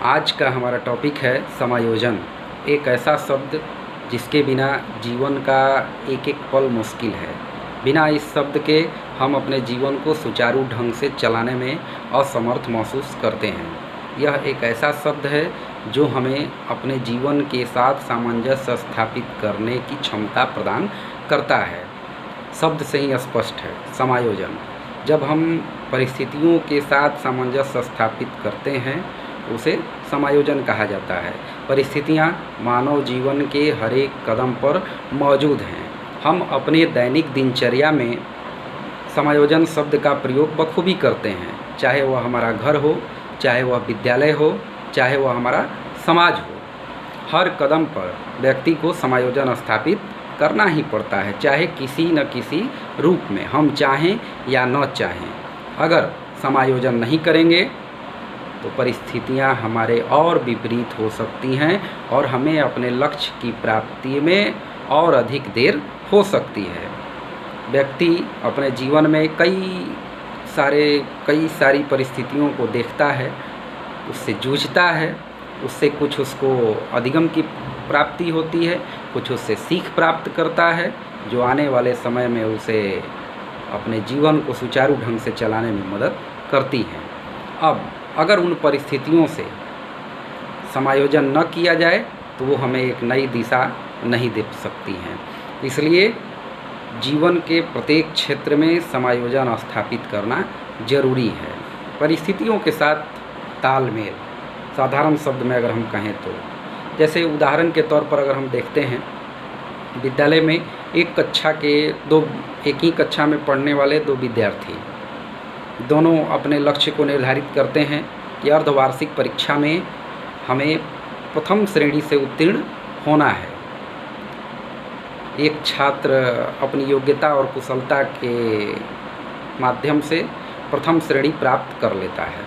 आज का हमारा टॉपिक है समायोजन। एक ऐसा शब्द जिसके बिना जीवन का एक एक पल मुश्किल है। बिना इस शब्द के हम अपने जीवन को सुचारू ढंग से चलाने में असमर्थ महसूस करते हैं। यह एक ऐसा शब्द है जो हमें अपने जीवन के साथ सामंजस्य स्थापित करने की क्षमता प्रदान करता है। शब्द से ही स्पष्ट है समायोजन। जब हम परिस्थितियों के साथ सामंजस्य स्थापित करते हैं उसे समायोजन कहा जाता है। परिस्थितियाँ मानव जीवन के हर एक कदम पर मौजूद हैं। हम अपने दैनिक दिनचर्या में समायोजन शब्द का प्रयोग बखूबी करते हैं, चाहे वह हमारा घर हो, चाहे वह विद्यालय हो, चाहे वह हमारा समाज हो। हर कदम पर व्यक्ति को समायोजन स्थापित करना ही पड़ता है, चाहे किसी न किसी रूप में, हम चाहें या न चाहें। अगर समायोजन नहीं करेंगे तो परिस्थितियां हमारे और विपरीत हो सकती हैं और हमें अपने लक्ष्य की प्राप्ति में और अधिक देर हो सकती है। व्यक्ति अपने जीवन में कई सारी परिस्थितियों को देखता है, उससे जूझता है, उससे कुछ उसको अधिगम की प्राप्ति होती है, कुछ उससे सीख प्राप्त करता है जो आने वाले समय में उसे अपने जीवन को सुचारू ढंग से चलाने में मदद करती हैं। अब अगर उन परिस्थितियों से समायोजन न किया जाए तो वो हमें एक नई दिशा नहीं दे सकती हैं। इसलिए जीवन के प्रत्येक क्षेत्र में समायोजन स्थापित करना जरूरी है। परिस्थितियों के साथ तालमेल, साधारण शब्द में अगर हम कहें तो, जैसे उदाहरण के तौर पर अगर हम देखते हैं, विद्यालय में एक ही कक्षा में पढ़ने वाले दो विद्यार्थी दोनों अपने लक्ष्य को निर्धारित करते हैं कि अर्धवार्षिक परीक्षा में हमें प्रथम श्रेणी से उत्तीर्ण होना है। एक छात्र अपनी योग्यता और कुशलता के माध्यम से प्रथम श्रेणी प्राप्त कर लेता है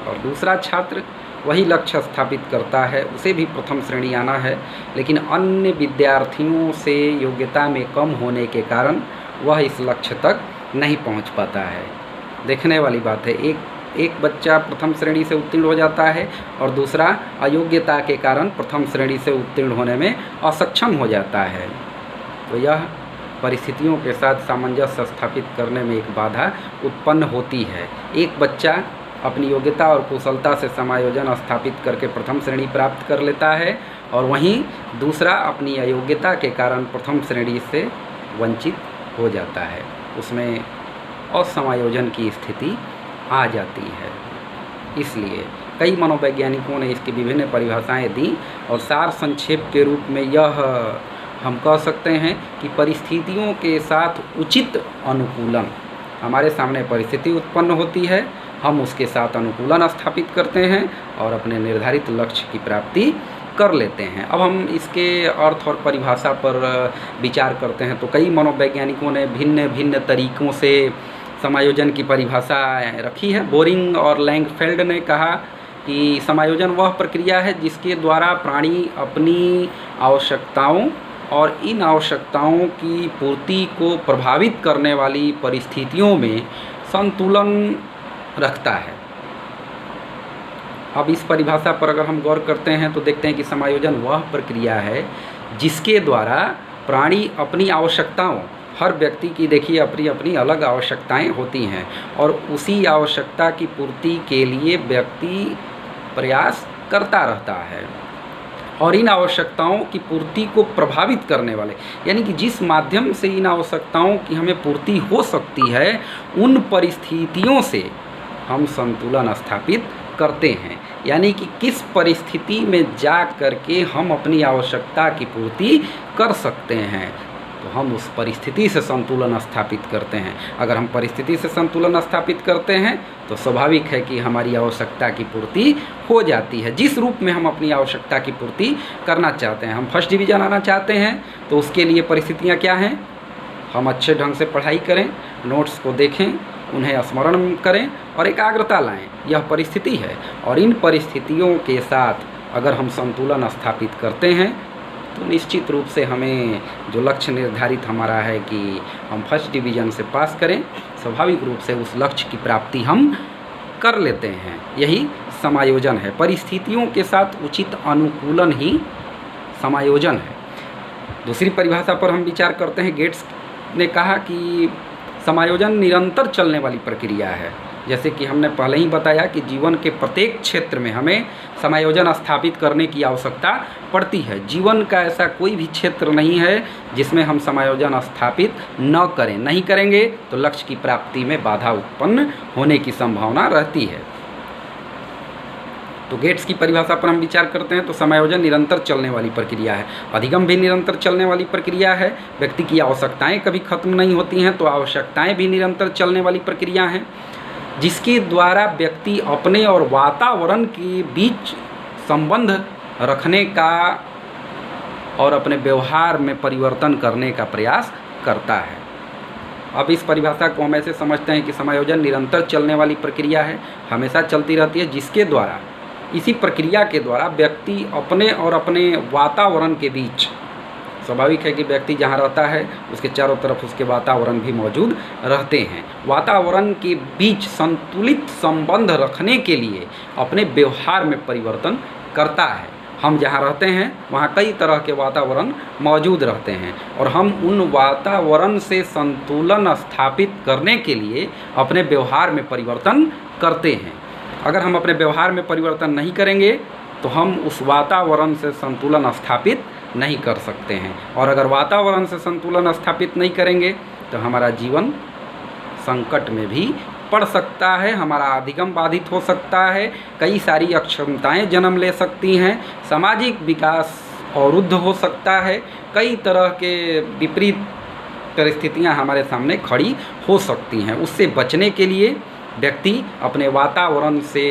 और दूसरा छात्र वही लक्ष्य स्थापित करता है, उसे भी प्रथम श्रेणी आना है, लेकिन अन्य विद्यार्थियों से योग्यता में कम होने के कारण वह इस लक्ष्य तक नहीं पहुंच पाता है। देखने वाली बात है, एक बच्चा प्रथम श्रेणी से उत्तीर्ण हो जाता है और दूसरा अयोग्यता के कारण प्रथम श्रेणी से उत्तीर्ण होने में असक्षम हो जाता है। तो यह परिस्थितियों के साथ सामंजस्य स्थापित करने में एक बाधा उत्पन्न होती है। एक बच्चा अपनी योग्यता और कुशलता से समायोजन स्थापित करके प्रथम श्रेणी प्राप्त कर लेता है और वहीं दूसरा अपनी अयोग्यता के कारण प्रथम श्रेणी से वंचित हो जाता है। उसमें असमायोजन की स्थिति आ जाती है। इसलिए कई मनोवैज्ञानिकों ने इसकी विभिन्न परिभाषाएं दी और सार संक्षेप के रूप में यह हम कह सकते हैं कि परिस्थितियों के साथ उचित अनुकूलन। हमारे सामने परिस्थिति उत्पन्न होती है, हम उसके साथ अनुकूलन स्थापित करते हैं और अपने निर्धारित लक्ष्य की प्राप्ति कर लेते हैं। अब हम इसके अर्थ और परिभाषा पर विचार करते हैं तो कई मनोवैज्ञानिकों ने भिन्न भिन्न तरीक़ों से समायोजन की परिभाषा रखी है। बोरिंग और लैंगफेल्ड ने कहा कि समायोजन वह प्रक्रिया है जिसके द्वारा प्राणी अपनी आवश्यकताओं और इन आवश्यकताओं की पूर्ति को प्रभावित करने वाली परिस्थितियों में संतुलन रखता है। अब इस परिभाषा पर अगर हम गौर करते हैं तो देखते हैं कि समायोजन वह प्रक्रिया है जिसके द्वारा प्राणी अपनी आवश्यकताओं, हर व्यक्ति की देखिए अपनी अपनी अलग आवश्यकताएं होती हैं और उसी आवश्यकता की पूर्ति के लिए व्यक्ति प्रयास करता रहता है और इन आवश्यकताओं की पूर्ति को प्रभावित करने वाले, यानी कि जिस माध्यम से इन आवश्यकताओं की हमें पूर्ति हो सकती है, उन परिस्थितियों से हम संतुलन स्थापित करते हैं। यानी कि किस परिस्थिति में जा करके हम अपनी आवश्यकता की पूर्ति कर सकते हैं, तो हम उस परिस्थिति से संतुलन स्थापित करते हैं। अगर हम परिस्थिति से संतुलन स्थापित करते हैं तो स्वाभाविक है कि हमारी आवश्यकता की पूर्ति हो जाती है, जिस रूप में हम अपनी आवश्यकता की पूर्ति करना चाहते हैं। हम फर्स्ट डिवीज़न आना चाहते हैं तो उसके लिए परिस्थितियाँ क्या हैं? हम अच्छे ढंग से पढ़ाई करें, नोट्स को देखें, उन्हें स्मरण करें और एकाग्रता लाएं। यह परिस्थिति है और इन परिस्थितियों के साथ अगर हम संतुलन स्थापित करते हैं तो निश्चित रूप से हमें जो लक्ष्य निर्धारित हमारा है कि हम फर्स्ट डिवीज़न से पास करें, स्वाभाविक रूप से उस लक्ष्य की प्राप्ति हम कर लेते हैं। यही समायोजन है। परिस्थितियों के साथ उचित अनुकूलन ही समायोजन है। दूसरी परिभाषा पर हम विचार करते हैं। गेट्स ने कहा कि समायोजन निरंतर चलने वाली प्रक्रिया है। जैसे कि हमने पहले ही बताया कि जीवन के प्रत्येक क्षेत्र में हमें समायोजन स्थापित करने की आवश्यकता पड़ती है। जीवन का ऐसा कोई भी क्षेत्र नहीं है जिसमें हम समायोजन स्थापित न करें। नहीं करेंगे तो लक्ष्य की प्राप्ति में बाधा उत्पन्न होने की संभावना रहती है। तो गेट्स की परिभाषा पर हम विचार करते हैं तो समायोजन निरंतर चलने वाली प्रक्रिया है। अधिगम भी निरंतर चलने वाली प्रक्रिया है। व्यक्ति की आवश्यकताएं कभी खत्म नहीं होती हैं, तो आवश्यकताएं भी निरंतर चलने वाली प्रक्रिया हैं, जिसके द्वारा व्यक्ति अपने और वातावरण के बीच संबंध रखने का और अपने व्यवहार में परिवर्तन करने का प्रयास करता है। अब इस परिभाषा को हम ऐसे समझते हैं कि समायोजन निरंतर चलने वाली प्रक्रिया है, हमेशा चलती रहती है, जिसके द्वारा, इसी प्रक्रिया के द्वारा व्यक्ति अपने और अपने वातावरण के बीच, स्वाभाविक है कि व्यक्ति जहाँ रहता है उसके चारों तरफ उसके वातावरण भी मौजूद रहते हैं, वातावरण के बीच संतुलित संबंध रखने के लिए अपने व्यवहार में परिवर्तन करता है। हम जहाँ रहते हैं वहाँ कई तरह के वातावरण मौजूद रहते हैं और हम उन वातावरण से संतुलन स्थापित करने के लिए अपने व्यवहार में परिवर्तन करते हैं। अगर हम अपने व्यवहार में परिवर्तन नहीं करेंगे तो हम उस वातावरण से संतुलन स्थापित नहीं कर सकते हैं, और अगर वातावरण से संतुलन स्थापित नहीं करेंगे तो हमारा जीवन संकट में भी पड़ सकता है, हमारा अधिगम बाधित हो सकता है, कई सारी अक्षमताएं जन्म ले सकती हैं, सामाजिक विकास अवरुद्ध हो सकता है, कई तरह के विपरीत परिस्थितियां हमारे सामने खड़ी हो सकती हैं। उससे बचने के लिए व्यक्ति अपने वातावरण से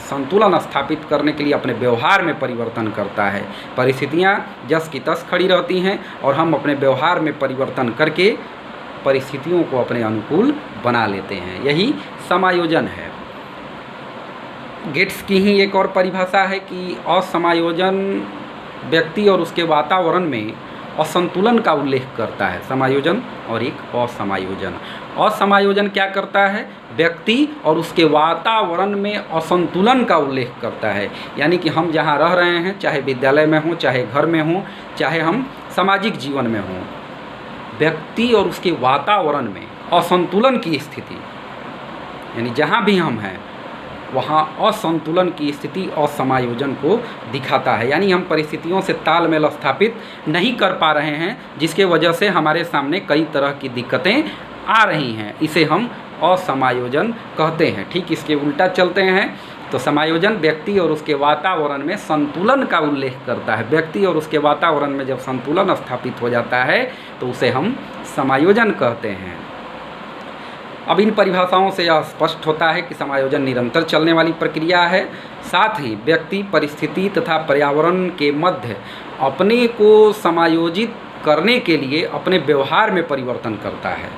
संतुलन स्थापित करने के लिए अपने व्यवहार में परिवर्तन करता है। परिस्थितियाँ जस की तस खड़ी रहती हैं और हम अपने व्यवहार में परिवर्तन करके परिस्थितियों को अपने अनुकूल बना लेते हैं। यही समायोजन है। गेट्स की ही एक और परिभाषा है कि असमायोजन व्यक्ति और उसके वातावरण में असंतुलन का उल्लेख करता है। समायोजन और एक असमायोजन। असमायोजन क्या करता है? व्यक्ति और उसके वातावरण में असंतुलन का उल्लेख करता है। यानी कि हम जहाँ रह रहे हैं, चाहे विद्यालय में हों, चाहे घर में हों, चाहे हम सामाजिक जीवन में हों, व्यक्ति और उसके वातावरण में असंतुलन की स्थिति, यानी जहाँ भी हम हैं वहाँ असंतुलन की स्थिति असमायोजन को दिखाता है। यानी हम परिस्थितियों से तालमेल स्थापित नहीं कर पा रहे हैं, जिसके वजह से हमारे सामने कई तरह की दिक्कतें आ रही हैं। इसे हम असमायोजन कहते हैं। ठीक इसके उल्टा चलते हैं तो समायोजन व्यक्ति और उसके वातावरण में संतुलन का उल्लेख करता है। व्यक्ति और उसके वातावरण में जब संतुलन स्थापित हो जाता है तो उसे हम समायोजन कहते हैं। अब इन परिभाषाओं से यह स्पष्ट होता है कि समायोजन निरंतर चलने वाली प्रक्रिया है। साथ ही व्यक्ति परिस्थिति तथा पर्यावरण के मध्य अपने को समायोजित करने के लिए अपने व्यवहार में परिवर्तन करता है।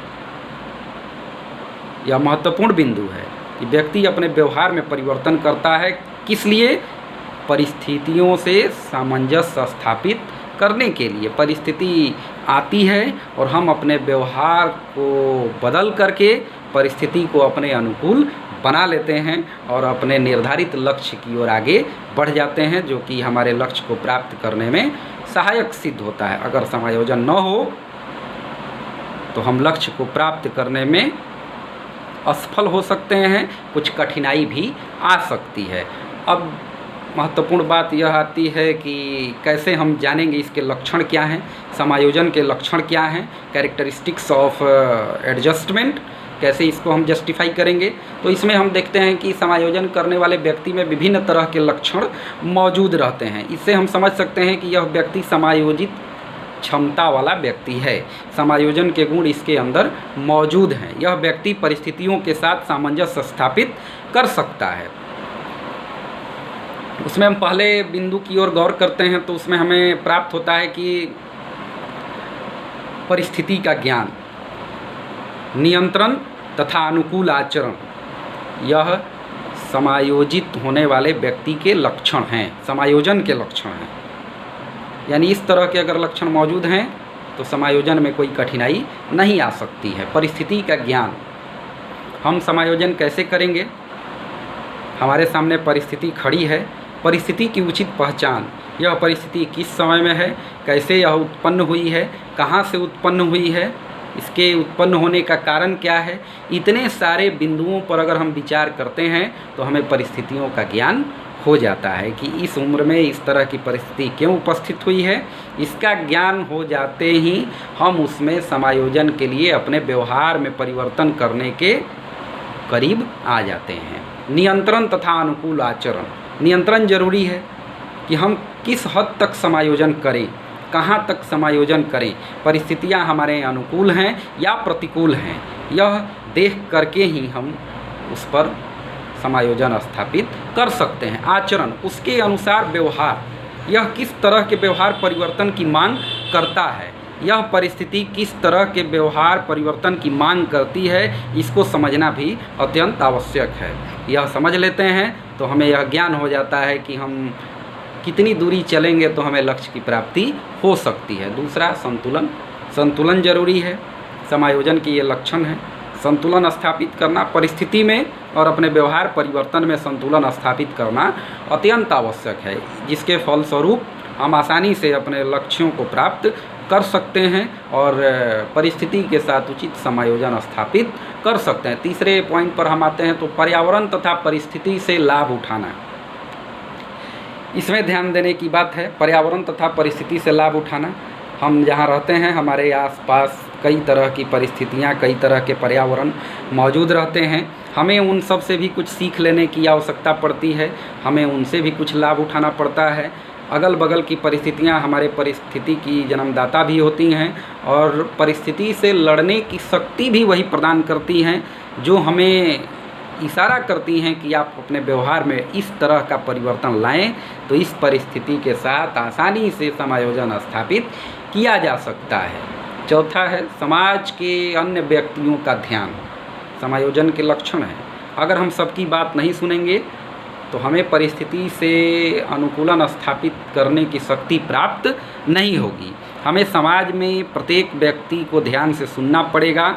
यह महत्वपूर्ण बिंदु है कि व्यक्ति अपने व्यवहार में परिवर्तन करता है। किस लिए? परिस्थितियों से सामंजस्य स्थापित करने के लिए। परिस्थिति आती है और हम अपने व्यवहार को बदल करके परिस्थिति को अपने अनुकूल बना लेते हैं और अपने निर्धारित लक्ष्य की ओर आगे बढ़ जाते हैं, जो कि हमारे लक्ष्य को प्राप्त करने में सहायक सिद्ध होता है। अगर समायोजन न हो तो हम लक्ष्य को प्राप्त करने में असफल हो सकते हैं, कुछ कठिनाई भी आ सकती है। अब महत्वपूर्ण बात यह आती है कि कैसे हम जानेंगे इसके लक्षण क्या हैं, समायोजन के लक्षण क्या हैं, कैरेक्टरिस्टिक्स ऑफ एडजस्टमेंट, कैसे इसको हम जस्टिफाई करेंगे। तो इसमें हम देखते हैं कि समायोजन करने वाले व्यक्ति में विभिन्न तरह के लक्षण मौजूद रहते हैं। इससे हम समझ सकते हैं कि यह व्यक्ति समायोजित क्षमता वाला व्यक्ति है। समायोजन के गुण इसके अंदर मौजूद हैं। यह व्यक्ति परिस्थितियों के साथ सामंजस्य स्थापित कर सकता है। उसमें हम पहले बिंदु की ओर गौर करते हैं तो उसमें हमें प्राप्त होता है कि परिस्थिति का ज्ञान, नियंत्रण तथा अनुकूल आचरण, यह समायोजित होने वाले व्यक्ति के लक्षण हैं, समायोजन के लक्षण हैं। यानी इस तरह के अगर लक्षण मौजूद हैं तो समायोजन में कोई कठिनाई नहीं आ सकती है। परिस्थिति का ज्ञान, हम समायोजन कैसे करेंगे? हमारे सामने परिस्थिति खड़ी है, परिस्थिति की उचित पहचान, यह परिस्थिति किस समय में है, कैसे यह उत्पन्न हुई है, कहाँ से उत्पन्न हुई है, इसके उत्पन्न होने का कारण क्या है, इतने सारे बिंदुओं पर अगर हम विचार करते हैं तो हमें परिस्थितियों का ज्ञान हो जाता है कि इस उम्र में इस तरह की परिस्थिति क्यों उपस्थित हुई है। इसका ज्ञान हो जाते ही हम उसमें समायोजन के लिए अपने व्यवहार में परिवर्तन करने के करीब आ जाते हैं। नियंत्रण तथा अनुकूल आचरण। नियंत्रण जरूरी है कि हम किस हद तक समायोजन करें, कहाँ तक समायोजन करें, परिस्थितियाँ हमारे अनुकूल हैं या प्रतिकूल हैं, यह देख करके ही हम उस पर समायोजन स्थापित कर सकते हैं। आचरण, उसके अनुसार व्यवहार, यह किस तरह के व्यवहार परिवर्तन की मांग करता है, यह परिस्थिति किस तरह के व्यवहार परिवर्तन की मांग करती है, इसको समझना भी अत्यंत आवश्यक है। यह समझ लेते हैं तो हमें यह ज्ञान हो जाता है कि हम कितनी दूरी चलेंगे तो हमें लक्ष्य की प्राप्ति हो सकती है। दूसरा, संतुलन। संतुलन जरूरी है, समायोजन की ये लक्षण है। संतुलन स्थापित करना, परिस्थिति में और अपने व्यवहार परिवर्तन में संतुलन स्थापित करना अत्यंत आवश्यक है, जिसके फलस्वरूप हम आसानी से अपने लक्ष्यों को प्राप्त कर सकते हैं और परिस्थिति के साथ उचित समायोजन स्थापित कर सकते हैं। तीसरे पॉइंट पर हम आते हैं तो पर्यावरण तथा परिस्थिति से लाभ उठाना। इसमें ध्यान देने की बात है, पर्यावरण तथा परिस्थिति से लाभ उठाना। हम जहाँ रहते हैं हमारे आसपास कई तरह की परिस्थितियाँ, कई तरह के पर्यावरण मौजूद रहते हैं। हमें उन सब से भी कुछ सीख लेने की आवश्यकता पड़ती है, हमें उनसे भी कुछ लाभ उठाना पड़ता है। अगल बगल की परिस्थितियाँ हमारे परिस्थिति की जन्मदाता भी होती हैं और परिस्थिति से लड़ने की शक्ति भी वही प्रदान करती हैं जो हमें इशारा करती हैं कि आप अपने व्यवहार में इस तरह का परिवर्तन लाएं तो इस परिस्थिति के साथ आसानी से समायोजन स्थापित किया जा सकता है। चौथा है समाज के अन्य व्यक्तियों का ध्यान। समायोजन के लक्षण है, अगर हम सबकी बात नहीं सुनेंगे तो हमें परिस्थिति से अनुकूलन स्थापित करने की शक्ति प्राप्त नहीं होगी। हमें समाज में प्रत्येक व्यक्ति को ध्यान से सुनना पड़ेगा,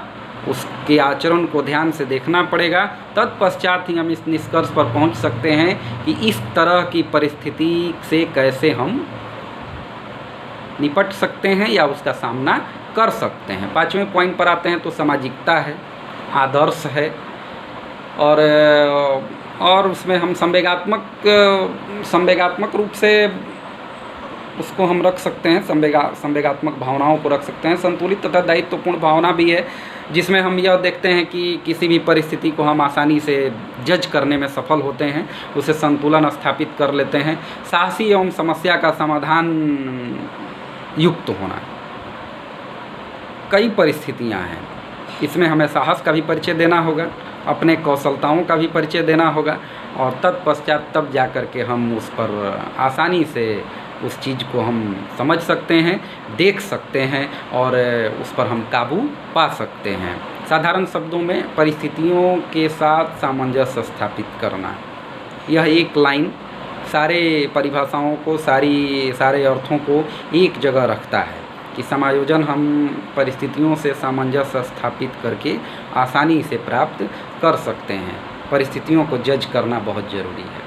उसके आचरण को ध्यान से देखना पड़ेगा, तत्पश्चात ही हम इस निष्कर्ष पर पहुंच सकते हैं कि इस तरह की परिस्थिति से कैसे हम निपट सकते हैं या उसका सामना कर सकते हैं। पाँचवें पॉइंट पर आते हैं तो सामाजिकता है, आदर्श है और उसमें हम संवेगात्मक रूप से उसको हम रख सकते हैं, संवेगात्मक भावनाओं को रख सकते हैं। संतुलित तथा दायित्वपूर्ण भावना भी है, जिसमें हम यह देखते हैं कि किसी भी परिस्थिति को हम आसानी से जज करने में सफल होते हैं, उसे संतुलन स्थापित कर लेते हैं। साहसी एवं समस्या का समाधान युक्त होना। कई परिस्थितियां हैं, इसमें हमें साहस का भी परिचय देना होगा, अपने कौशलताओं का भी परिचय देना होगा और तत्पश्चात तब जा कर के हम उस पर आसानी से उस चीज़ को हम समझ सकते हैं, देख सकते हैं और उस पर हम काबू पा सकते हैं। साधारण शब्दों में परिस्थितियों के साथ सामंजस्य स्थापित करना, यह एक लाइन सारे परिभाषाओं को, सारे अर्थों को एक जगह रखता है कि समायोजन हम परिस्थितियों से सामंजस्य स्थापित करके आसानी से प्राप्त कर सकते हैं। परिस्थितियों को जज करना बहुत ज़रूरी है,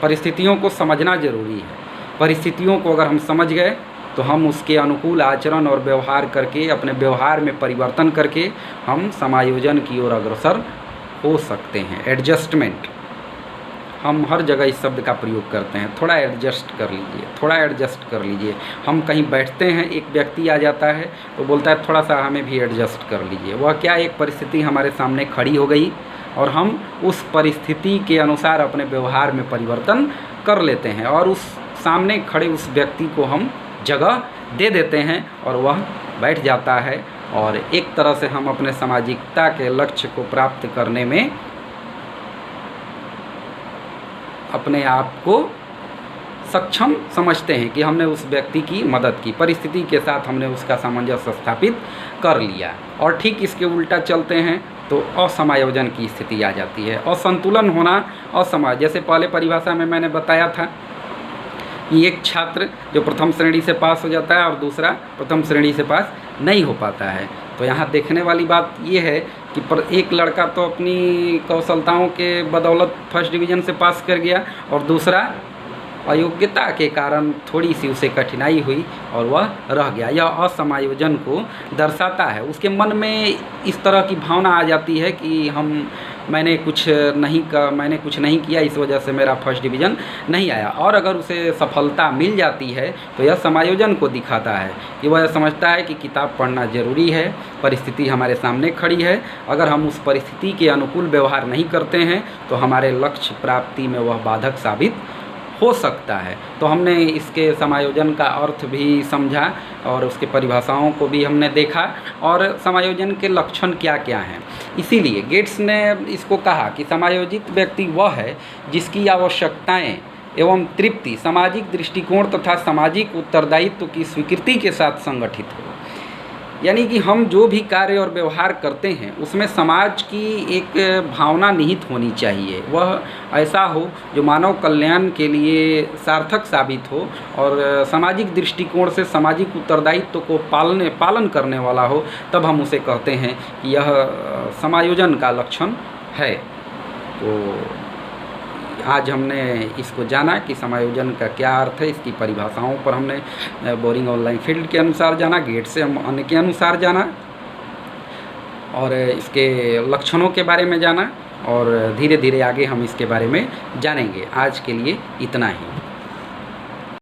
परिस्थितियों को समझना ज़रूरी है। परिस्थितियों को अगर हम समझ गए तो हम उसके अनुकूल आचरण और व्यवहार करके, अपने व्यवहार में परिवर्तन करके हम समायोजन की ओर अग्रसर हो सकते हैं। एडजस्टमेंट, हम हर जगह इस शब्द का प्रयोग करते हैं, थोड़ा एडजस्ट कर लीजिए, थोड़ा एडजस्ट कर लीजिए। हम कहीं बैठते हैं, एक व्यक्ति आ जाता है तो बोलता है थोड़ा सा हमें भी एडजस्ट कर लीजिए। वह क्या, एक परिस्थिति हमारे सामने खड़ी हो गई और हम उस परिस्थिति के अनुसार अपने व्यवहार में परिवर्तन कर लेते हैं और उस सामने खड़े उस व्यक्ति को हम जगह दे देते हैं और वह बैठ जाता है और एक तरह से हम अपने सामाजिकता के लक्ष्य को प्राप्त करने में अपने आप को सक्षम समझते हैं कि हमने उस व्यक्ति की मदद की, परिस्थिति के साथ हमने उसका सामंजस्य स्थापित कर लिया। और ठीक इसके उल्टा चलते हैं तो असमायोजन की स्थिति आ जाती है। असंतुलन होना, जैसे पहले परिभाषा में मैंने बताया था कि एक छात्र जो प्रथम श्रेणी से पास हो जाता है और दूसरा प्रथम श्रेणी से पास नहीं हो पाता है। तो यहाँ देखने वाली बात ये है कि एक लड़का तो अपनी कौशलताओं के बदौलत फर्स्ट डिवीज़न से पास कर गया और दूसरा अयोग्यता के कारण थोड़ी सी उसे कठिनाई हुई और वह रह गया। यह असमायोजन को दर्शाता है। उसके मन में इस तरह की भावना आ जाती है कि मैंने कुछ नहीं किया, इस वजह से मेरा फर्स्ट डिवीज़न नहीं आया। और अगर उसे सफलता मिल जाती है तो यह समायोजन को दिखाता है कि वह समझता है कि किताब पढ़ना ज़रूरी है, परिस्थिति हमारे सामने खड़ी है, अगर हम उस परिस्थिति के अनुकूल व्यवहार नहीं करते हैं तो हमारे लक्ष्य प्राप्ति में वह बाधक साबित हो सकता है। तो हमने इसके समायोजन का अर्थ भी समझा और उसके परिभाषाओं को भी हमने देखा और समायोजन के लक्षण क्या क्या हैं। इसीलिए गेट्स ने इसको कहा कि समायोजित व्यक्ति वह है जिसकी आवश्यकताएं एवं तृप्ति सामाजिक दृष्टिकोण तथा सामाजिक उत्तरदायित्व की स्वीकृति के साथ संगठित हो। यानी कि हम जो भी कार्य और व्यवहार करते हैं उसमें समाज की एक भावना निहित होनी चाहिए। वह ऐसा हो जो मानव कल्याण के लिए सार्थक साबित हो और सामाजिक दृष्टिकोण से सामाजिक उत्तरदायित्व को पालन करने वाला हो, तब हम उसे कहते हैं कि यह समायोजन का लक्षण है। तो आज हमने इसको जाना कि समायोजन का क्या अर्थ है, इसकी परिभाषाओं पर हमने बोरिंग ऑनलाइन फील्ड के अनुसार जाना, गेट से हम अन्य के अनुसार जाना और इसके लक्षणों के बारे में जाना और धीरे धीरे आगे हम इसके बारे में जानेंगे। आज के लिए इतना ही।